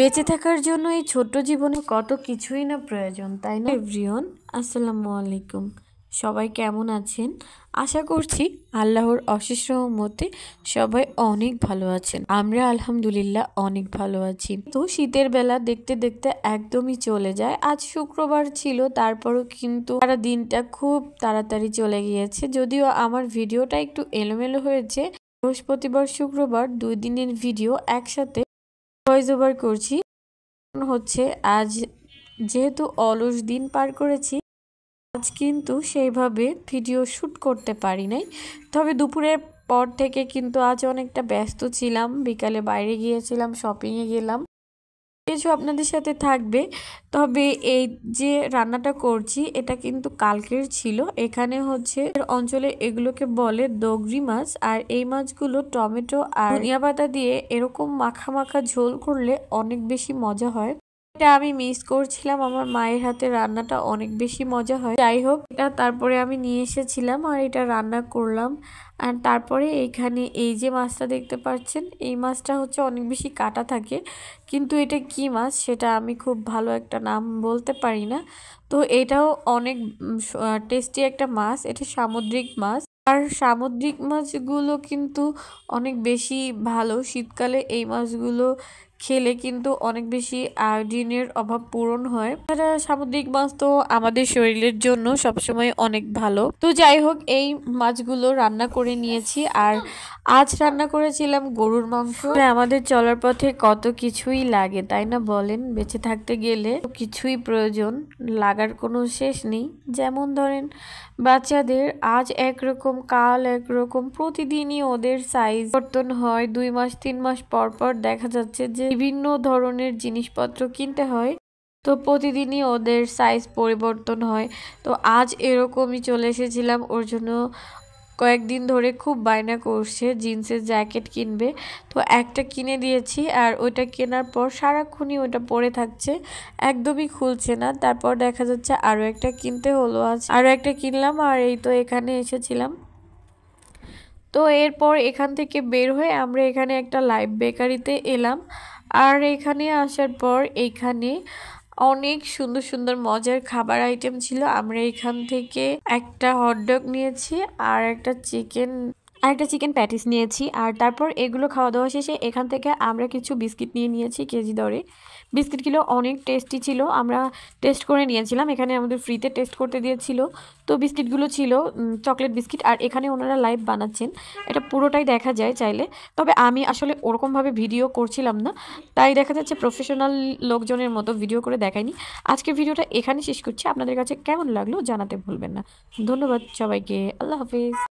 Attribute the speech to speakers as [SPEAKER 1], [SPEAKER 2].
[SPEAKER 1] বেঁচে থাকার জন্য এই ছোট্ট জীবনে কত কিছুই না প্রয়োজন, তাই না এভরিওয়ান? আসসালামু আলাইকুম। সবাই কেমন আছেন? আশা করছি আল্লাহর অশেষ রহমতে সবাই অনেক ভালো আছেন। আমরা আলহামদুলিল্লাহ অনেক ভালো আছি। তো শীতের বেলা দেখতে দেখতে একদমই চলে যায়। আজ শুক্রবার ছিল, তারপরও কিন্তু সারা দিনটা খুব তাড়াতাড়ি চলে গিয়েছে। যদিও আমার ভিডিওটা একটু এলোমেলো হয়েছে, বৃহস্পতিবার শুক্রবার 2 দিনের ভিডিও একসাথে ভয়েস ওভার করছি। হচ্ছে আজ যেহেতু অলস দিন পার করেছি, আজ কিন্তু সেইভাবে ভিডিও শ্যুট করতে পারি নাই। তবে দুপুরের পর থেকে কিন্তু আজ অনেকটা ব্যস্ত ছিলাম। বিকালে বাইরে গিয়েছিলাম, শপিংয়ে গেলাম, কিছু আপনাদের সাথে থাকবে। তবে এই যে রান্নাটা করছি এটা কিন্তু কালকের ছিল। এখানে হচ্ছে অঞ্চলে এগুলোকে বলে দগরি মাছ, আর এই মাছগুলো টমেটো আর ধনিয়া পাতা দিয়ে এরকম মাখা মাখা ঝোল করলে অনেক বেশি মজা হয়। এটা আমি মিস করছিলাম, আমার মায়ের হাতে রান্নাটা অনেক বেশি মজা হয়। যাই হোক, এটা তারপরে আমি নিয়ে এসেছিলাম আর এটা রান্না করলাম। আর তারপরে এইখানে এই যে মাছটা দেখতে পাচ্ছেন, এই মাছটা হচ্ছে অনেক বেশি কাটা থাকে, কিন্তু এটা কি মাছ সেটা আমি খুব ভালো একটা নাম বলতে পারি না। তো এটাও অনেক টেস্টি একটা মাছ, এটা সামুদ্রিক মাছ। আর সামুদ্রিক মাছগুলো কিন্তু অনেক বেশি ভালো। শীতকালে এই মাছগুলো খেলে কিন্তু অনেক বেশি আয়োডিনের অভাব পূরণ হয়। তাছাড়া সামুদ্রিক মাছ তো আমাদের শরীরের জন্য সবসময় অনেক ভালো। তো যাই হোক, এই মাছগুলো রান্না করে নিয়েছি। আর আজ রান্না করেছিলাম গরুর মাংস। আমাদের চলার পথে কত কিছুই লাগে, তাই না বলেন? বেঁচে থাকতে গেলে কিছুই প্রয়োজন, লাগার কোনো শেষ নেই। যেমন ধরেন বাচ্চাদের আজ একরকম কাল একরকম, প্রতিদিনই ওদের সাইজ পরিবর্তন হয়। 2 মাস 3 মাস পর পর দেখা যাচ্ছে যে বিভিন্ন ধরনের জিনিসপত্র কিনতে হয়, তো প্রতিদিনই ওদের সাইজ পরিবর্তন হয়। তো আজ এরকমই চলে এসেছিলাম, ওর জন্য কয়েকদিন ধরে খুব বায়না করছে জিন্সের জ্যাকেট কিনবে। তো একটা কিনে দিয়েছি, আর ওইটা কেনার পর সারাক্ষণই ওইটা পরে থাকছে, একদমই খুলছে না। তারপর দেখা যাচ্ছে আরও একটা কিনতে হলো, আজ আরও একটা কিনলাম। আর এই তো এখানে এসেছিলাম। তো এরপর এখান থেকে বের হয়ে আমরা এখানে একটা লাইভ বেকারিতে এলাম। আর এখানে আসার পর এইখানে অনেক সুন্দর সুন্দর মজার খাবার আইটেম ছিল। আমরা এখান থেকে একটা হটডগ নিয়েছি আর একটা চিকেন প্যাটিস নিয়েছি। আর তারপর এগুলো খাওয়া দাওয়া শেষে এখান থেকে আমরা কিছু বিস্কিট নিয়েছি কেজি দরে। বিস্কিটগুলো অনেক টেস্টি ছিল, আমরা টেস্ট করে নিয়েছিলাম, এখানে আমাদের ফ্রিতে টেস্ট করতে দিয়েছিল। তো বিস্কিটগুলো ছিল চকলেট বিস্কিট। আর এখানে ওনারা লাইভ বানাচ্ছেন, এটা পুরোটাই দেখা যায় চাইলে। তবে আমি আসলে ওরকমভাবে ভিডিও করছিলাম না, তাই দেখা যাচ্ছে প্রফেশনাল লোকজনের মতো ভিডিও করে দেখায়নি। আজকের ভিডিওটা এখানে শেষ করছি। আপনাদের কাছে কেমন লাগলো জানাতে ভুলবেন না। ধন্যবাদ সবাইকে, আল্লাহ হাফিজ।